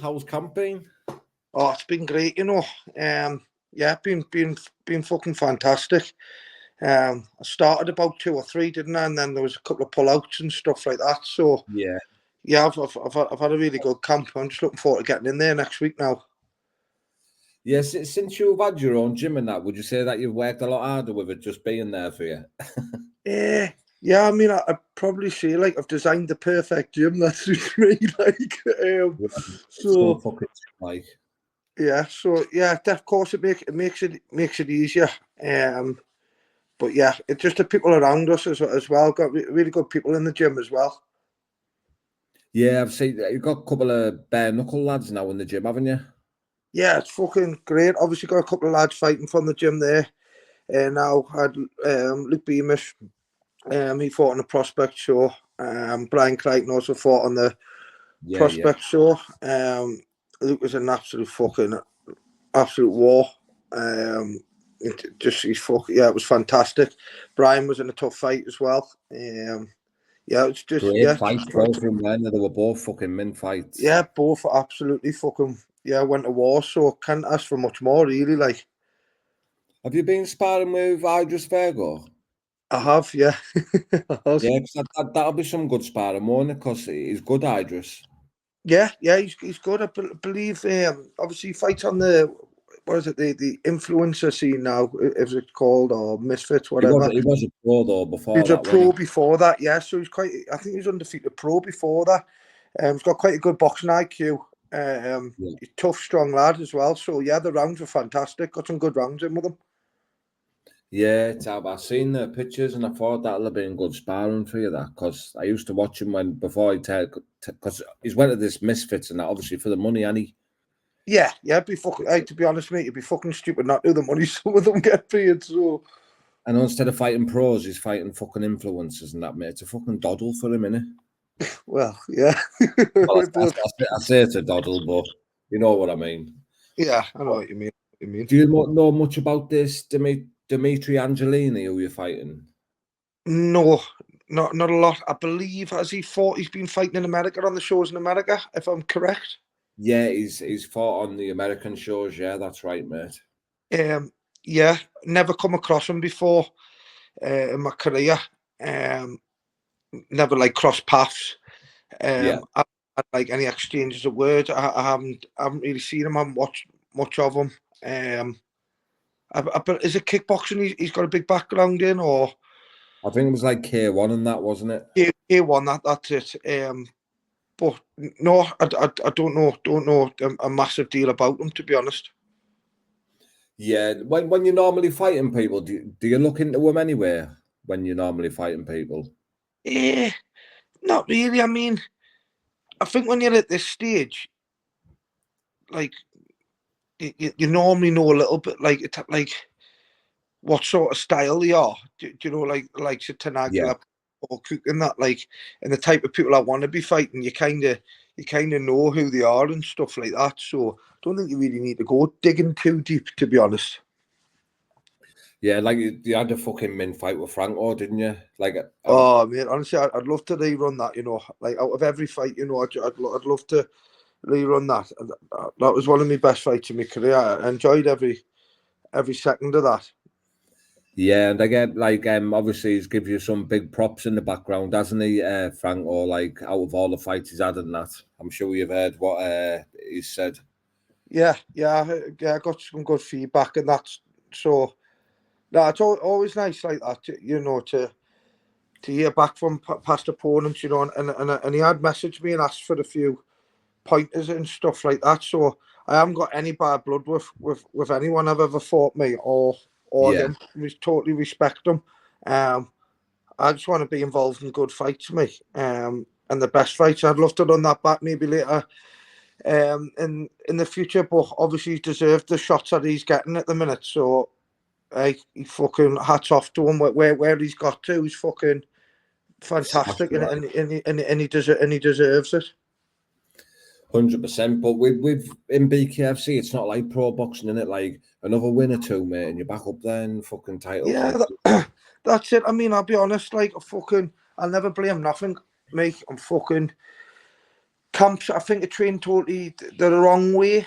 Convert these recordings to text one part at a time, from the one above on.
How's camp been? Oh, it's been great, Yeah, been fucking fantastic. I started about 2 or 3, didn't I? And then there was a couple of pull-outs and stuff like that. So Yeah. I've had a really good camp. I'm just looking forward to getting in there next week now. Yes, since you've had your own gym and that, would you say that you've worked a lot harder with it just being there for you? Yeah, I mean, I'd probably say like I've designed the perfect gym that suits me. So fucking like. Yeah, of course it makes it easier. But yeah, it's just the people around us as well. Got really good people in the gym as well. Yeah, I've seen you've got a couple of bare knuckle lads now in the gym, haven't you? Yeah, it's fucking great. Obviously got a couple of lads fighting from the gym there. Now had Luke Beamish, he fought on the Prospect show. Brian Crichton also fought on the Prospect show. Luke was an absolute war. It was fantastic. Brian was in a tough fight as well. It's just great fights. Both of them, they were both fucking min fights. Yeah, both absolutely fucking went to war. So can't ask for much more, really. Like, have you been sparring with Idris Virgo? I have, yeah. Yeah, that'll be some good sparring, won't it? Because he's good, Idris. Yeah, he's good. I believe. Obviously, he fights on the the influencer scene now, is it called, or Misfits, whatever. He was a pro though before. He was a pro before that, yeah. So he's I think he was undefeated pro before that. He's got quite a good boxing IQ. He's tough, strong lad as well. So yeah, the rounds were fantastic. Got some good rounds in with him. Yeah, I've seen the pictures and I thought that'll have been good sparring for you, that, because I used to watch him before he because he's went to this Misfits and that, obviously for the money, and he. Yeah, it'd be fucking. Hey, to be honest, mate, it'd be fucking stupid not to. The money some of them get paid. So. And instead of fighting pros, he's fighting fucking influencers and that, mate. It's a fucking doddle for him, innit? Well, yeah. Well, I say it's a doddle, but you know what I mean. Yeah, I know what you mean. Do you know much about this Dimitri Angelini who you're fighting? No, not a lot. I believe he's been fighting in America on the shows in America, if I'm correct. Yeah, he's fought on the American shows. Yeah, that's right, mate. Yeah, never come across him before in my career. Never like crossed paths. I like any exchanges of words. I haven't really seen him. I haven't watched much of him. Is it kickboxing he's got a big background in, or? I think it was like K1 and that, wasn't it? K1, that's it. But no, I don't know a massive deal about them, to be honest. Yeah, when you're normally fighting people, do you look into them anywhere when you're normally fighting people? Not really. I mean, I think when you're at this stage, like you normally know a little bit, like what sort of style they are. Do you know, like Tanagula or Cook and that, like, and the type of people I want to be fighting. You kind of know who they are and stuff like that. So I don't think you really need to go digging too deep, to be honest. Yeah, like you had a fucking min fight with Franco, didn't you? Like, oh man, honestly, I'd love to rerun that. You know, like out of every fight, you know, I'd love to rerun that. That was one of my best fights in my career. I enjoyed every second of that. Yeah, and again, like, obviously he's give you some big props in the background, hasn't he, Franco? Like, out of all the fights he's had and that, I'm sure you've heard what he said. Yeah, I got some good feedback and that. So, no, it's always nice like that, you know, to hear back from past opponents, you know, and he had messaged me and asked for a few pointers and stuff like that. So I haven't got any bad blood with anyone I've ever fought, me or him. We totally respect them. I just want to be involved in good fights, me. And the best fights. I'd love to run that back maybe later in the future, but obviously he's deserved the shots that he's getting at the minute. So he fucking hats off to him where he's got to. He's fucking fantastic, and he deserves it. 100%. But with in BKFC, it's not like pro boxing, in it. Like another win or two, mate, and you're back up there in fucking title. Yeah, that's it. I mean, I'll be honest. Like, I'll never blame nothing, mate. I'm fucking camps, I think, are trained totally the wrong way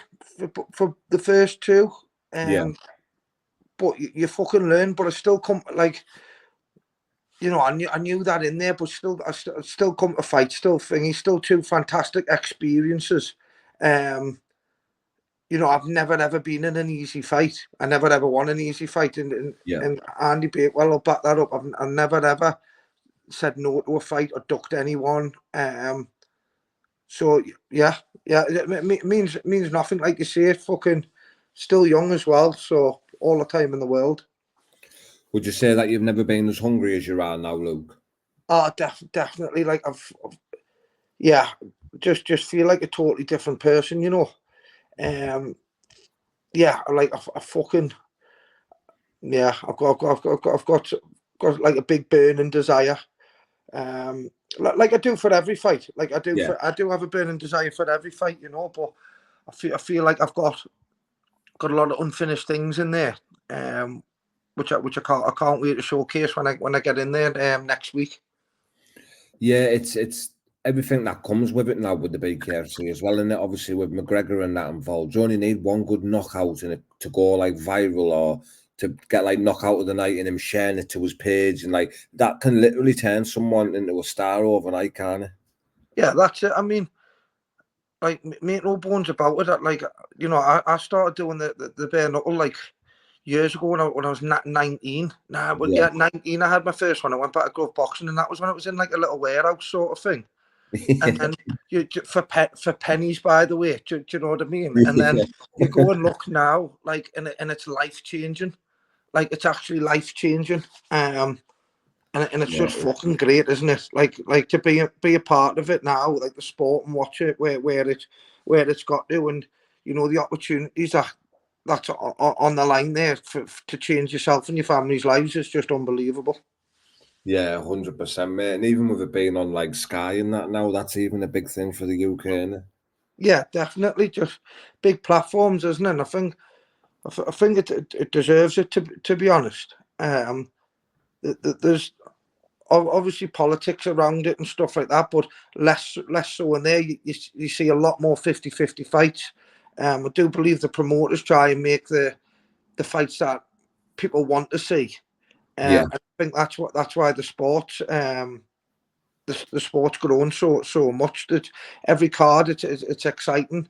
for the first two. But you fucking learn. But I still come, like, you know, I knew that in there, but still, I still come to fight. Still thingy. Still two fantastic experiences. You know, I've never ever been in an easy fight. I never ever won an easy fight. And Andy Bakewell will back that up. I've never ever said no to a fight or ducked anyone. So yeah, it means nothing. Like you say, fucking still young as well. So all the time in the world. Would you say that you've never been as hungry as you are now, Luke? Oh, definitely. Like I've just feel like a totally different person, you know. Yeah, like I fucking I've got like a big burning desire. Like I do for every fight. Like I do have a burning desire for every fight, you know. But I feel like I've got a lot of unfinished things in there, which I can't wait to showcase when I get in there next week. Yeah, it's everything that comes with it now with the BKFC as well, and obviously with McGregor and that involved. You only need one good knockout in it to go like viral or to get like knockout of the night and him sharing it to his page, and like that can literally turn someone into a star overnight, can't it? Yeah, that's it. I mean, like, make no bones about it. Like, you know, I started doing the bare knuckle like years ago when I was 19. 19. I had my first one. I went back to glove boxing, and that was when it was in like a little warehouse sort of thing. And then for pennies, by the way, do you know what I mean? And then you go and look now, like, and it's life changing. Like, it's actually life changing. And it's just fucking great, isn't it? Like to be a part of it now, like the sport, and watch it where it's got to, and you know the opportunities that's on the line there to change yourself and your family's lives is just unbelievable. Yeah, 100%, mate. And even with it being on like Sky and that now, that's even a big thing for the UK, isn't it? Yeah, definitely, just big platforms, isn't it? And I think it deserves it, to be honest. There's obviously politics around it and stuff like that, but less so in there. You see a lot more 50-50 fights. I do believe the promoters try and make the fights that people want to see. I think that's why the sports the sport's grown so much that every card it's exciting.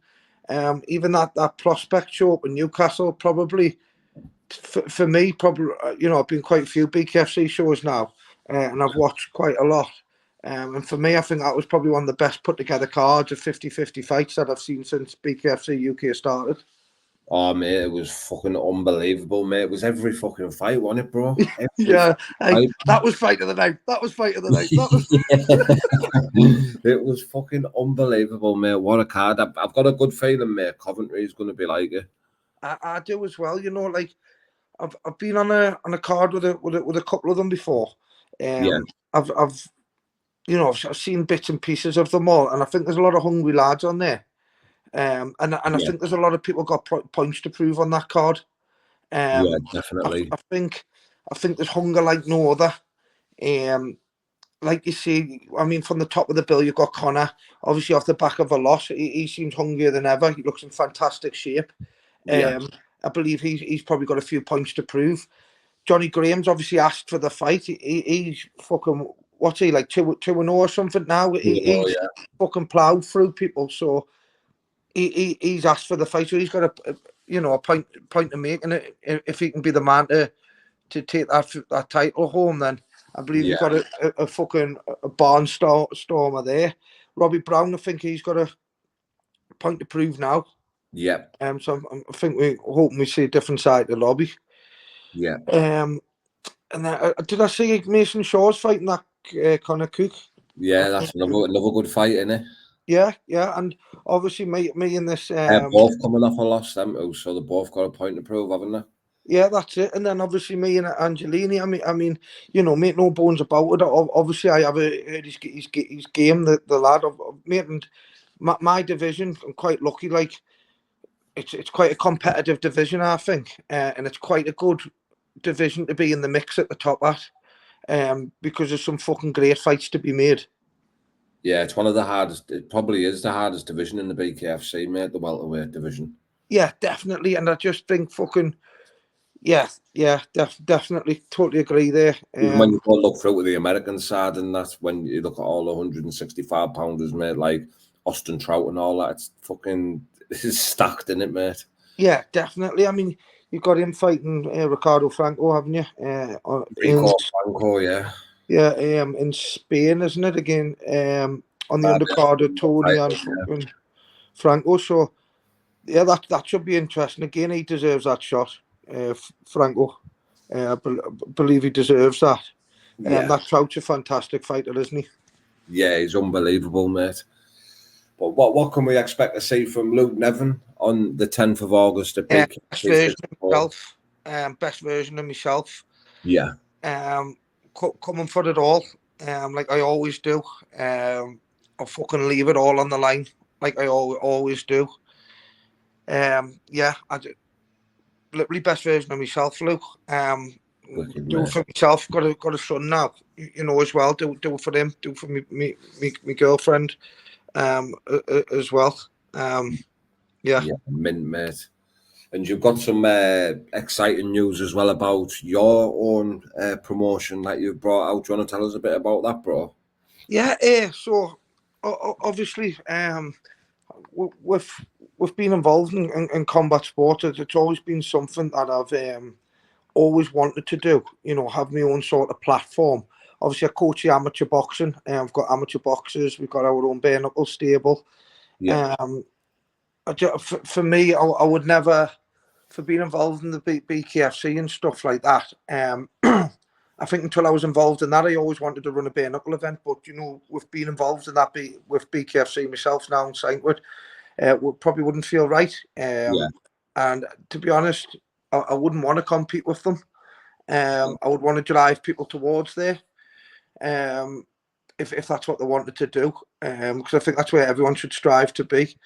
Even that prospect show up in Newcastle, probably for me, probably, you know, I've been quite a few BKFC shows now, and I've watched quite a lot. And for me, I think that was probably one of the best put together cards of 50-50 fights that I've seen since BKFC UK started. Oh, mate, it was fucking unbelievable, mate. It was every fucking fight, wasn't it, bro? That was fight of the night. That was fight of the night. It was fucking unbelievable, mate. What a card. I've got a good feeling, mate. Coventry is going to be like it. I do as well. You know, like I've been on a card with a couple of them before. I've you know, I've seen bits and pieces of them all, and I think there's a lot of hungry lads on there. And I think there's a lot of people got points to prove on that card. Definitely. I think there's hunger like no other. Like you see, I mean, from the top of the bill, you've got Connor. Obviously, off the back of a loss, he seems hungrier than ever. He looks in fantastic shape. I believe he's probably got a few points to prove. Johnny Graham's obviously asked for the fight. He's fucking, what's he, like 2-0 or something now? He's fucking ploughed through people. So he's asked for the fight. So he's got a point to make. And if he can be the man to take that title home, then I believe you've got a fucking barnstormer there. Robbie Brown, I think he's got a point to prove now. So I think we're hoping we see a different side of Robbie. And then, did I see Mason Shaw's fighting that Connor Cook? Yeah, that's another good fight, isn't it? Yeah, and obviously me and this. They're both coming off a loss, them two, so they both got a point to prove, haven't they? Yeah, that's it. And then obviously me and Angelini. I mean, you know, make no bones about it. Obviously, I have heard his game. The lad of mate, and my division. I'm quite lucky. Like, it's quite a competitive division, I think, and it's quite a good division to be in the mix at the top at, because there's some fucking great fights to be made. Yeah, it's one of the hardest. It probably is the hardest division in the BKFC, mate. The welterweight division. Yeah, definitely. And I just think fucking definitely, totally agree there. Even when you go look through to the American side, and that's when you look at all the 165 pounders, mate, like Austin Trout and all that. It's fucking this is stacked, in it, mate. Yeah, definitely. I mean, you've got him fighting Ricardo Franco, haven't you? Rico Franco, yeah. Yeah, in Spain, isn't it? Again, on the undercard of Tony and fucking Franco. So yeah, that should be interesting. Again, he deserves that shot, Franco. I believe he deserves that. Yeah. That Trout's a fantastic fighter, isn't he? Yeah, he's unbelievable, mate. But what can we expect to see from Luke Nevin on the 10th of August at BKFC? Best version of myself. Best version of myself. Yeah. Coming for it all. Like I always do. I'll fucking leave it all on the line, like I always do. Yeah, literally best version of myself, Luke. Do it for myself. Got a son now, you know, as well. Do it for him. Do it for me girlfriend, as well. Yeah, mint, mate. And you've got some exciting news as well about your own promotion that you've brought out. Do you want to tell us a bit about that, bro? Yeah. So obviously, we've been involved in combat sports. It's always been something that I've always wanted to do. You know, have my own sort of platform. Obviously, I coach the amateur boxing. I've got amateur boxers. We've got our own bare knuckle stable. Yeah. For me, I would never, for being involved in the BKFC and stuff like that. I think until I was involved in that, I always wanted to run a bare knuckle event. But you know, with being involved in that with BKFC myself now in Saintwood, probably wouldn't feel right. And to be honest, I wouldn't want to compete with them. I would want to drive people towards there. If that's what they wanted to do, because I think that's where everyone should strive to be.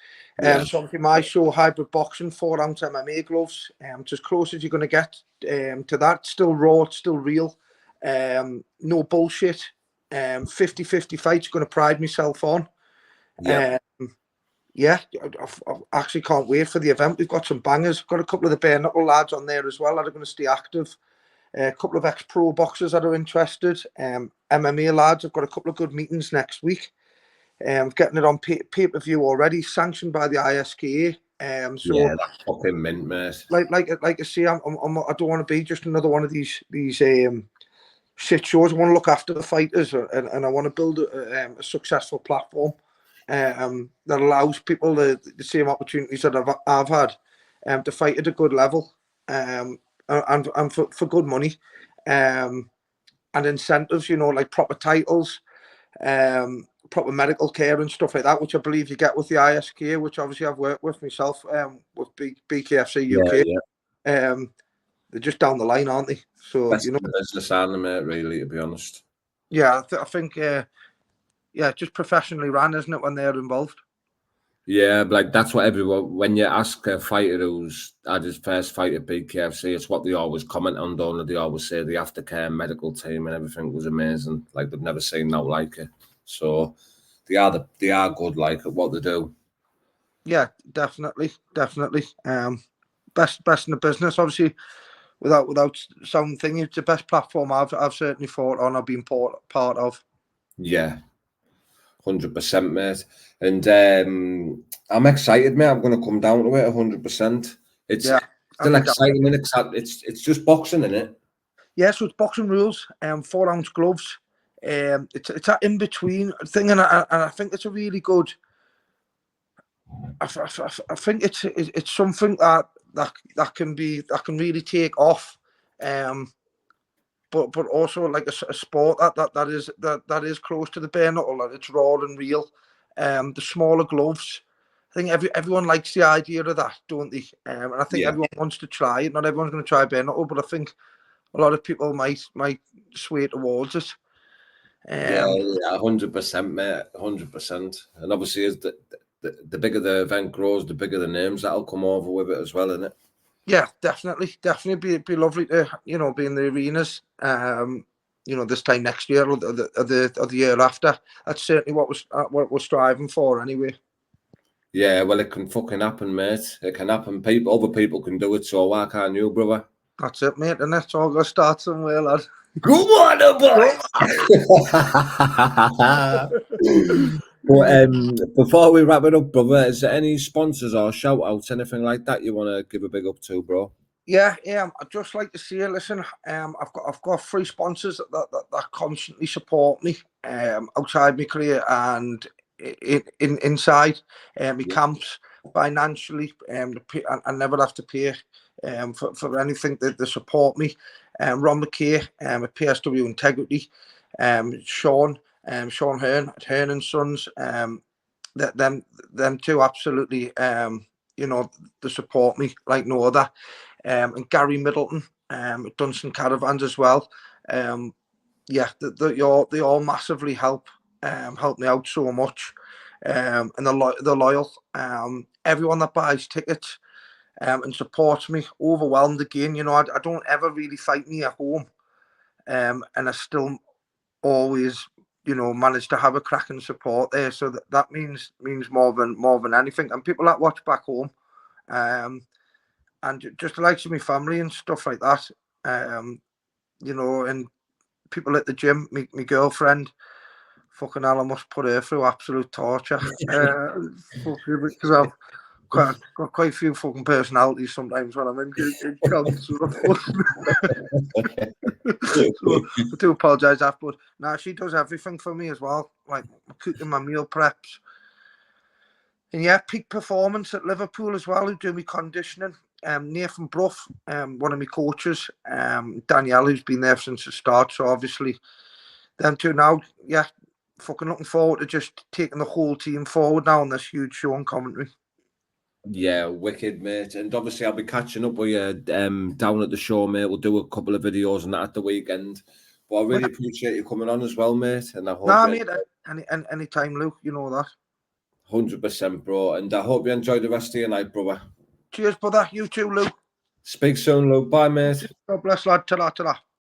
So obviously my show, Hybrid Boxing, 4-ounce MMA gloves, it's as close as you're going to get to that. Still raw, it's still real, no bullshit. 50-50 fights, going to pride myself on. I actually can't wait for the event. We've got some bangers. Got a couple of the bare knuckle lads on there as well that are going to stay active. A couple of ex-pro boxers that are interested. MMA lads, I've got a couple of good meetings next week. Getting it on pay-per-view already, sanctioned by the ISKA. So yeah, that's fucking mint, mate. Like I say, I don't want to be just another one of these shit shows. I want to look after the fighters, and I want to build a successful platform that allows people the same opportunities that I've had to fight at a good level. And for good money, and incentives, you know, like proper titles, proper medical care and stuff like that, which I believe you get with the ISK, which obviously I've worked with myself, with BKFC UK. They're just down the line, aren't they? So best you know, business and mate, really, to be honest. Yeah, I think just professionally run, isn't it, when they're involved? Yeah, like that's what everyone, when you ask a fighter who's had his first fight at BKFC, it's what they always comment on, don't they? They always say the aftercare medical team and everything was amazing. Like they've never seen that like it. So they are good, like at what they do. Yeah, definitely. Best in the business, obviously. Without something, it's the best platform I've certainly fought on. I've been part of. Yeah. 100%, mate. And I'm excited, mate. I'm going to come down to it 100%. It's still exciting, and it's just boxing, isn't it? Yeah, so it's boxing rules, 4-ounce gloves. It's that in between thing, and I think it's a really good. I think it's something that can really take off. But also like a sport that is close to the bare knuckle, and it's raw and real. The smaller gloves, I think everyone likes the idea of that, don't they? And I think everyone wants to try it. Not everyone's going to try bare knuckle, but I think a lot of people might sway towards it. 100%, mate, 100%. And obviously, as the bigger the event grows, the bigger the names that'll come over with it as well, isn't it? Yeah, definitely. Be lovely to be in the arenas. you know, this time next year or the year after. That's certainly what we're striving for anyway. Yeah, well, it can fucking happen, mate. It can happen. Other people can do it, so why can't you, brother? That's it, mate, and it's all going to start somewhere, lad. Good on, boy! But before we wrap it up, brother, is there any sponsors or shout-outs, anything like that you want to give a big up to, bro? Yeah, I'd just like to say, listen, I've got 3 sponsors that constantly support me outside my career and inside my camps financially. I never have to pay for anything. They support me. Ron McKay at PSW Integrity, Sean Hearn at Hearn and Sons. Them two absolutely, you know, they support me like no other. And Gary Middleton at Dunstan Caravans as well. Yeah, they all massively help me out so much. And they're loyal. Everyone that buys tickets and supports me, overwhelmed again. You know, I don't ever really fight me at home, and I still always, you know, manage to have a cracking support there. So that means more than anything. And people that watch back home, and just the likes of my family and stuff like that, you know, and people at the gym, my girlfriend, fucking hell, I must put her through absolute torture. Because I've got quite a few fucking personalities sometimes when I'm in camps. So I do apologise that, but now she does everything for me as well, like cooking my meal preps. And yeah, Peak Performance at Liverpool as well, who do me conditioning. Nathan Bruff, one of my coaches, Danielle, who's been there since the start. So obviously, them two now, yeah, fucking looking forward to just taking the whole team forward now on this huge show in Coventry. Yeah, wicked, mate. And obviously, I'll be catching up with you down at the show, mate. We'll do a couple of videos and that at the weekend. But I really appreciate you coming on as well, mate. And I hope mate, any time, Luke, you know that. 100%, bro. And I hope you enjoy the rest of your night, brother. Cheers, brother. You too, Luke. Speak soon, Luke. Bye, mate. God bless, lad. Ta-ra, ta-ra.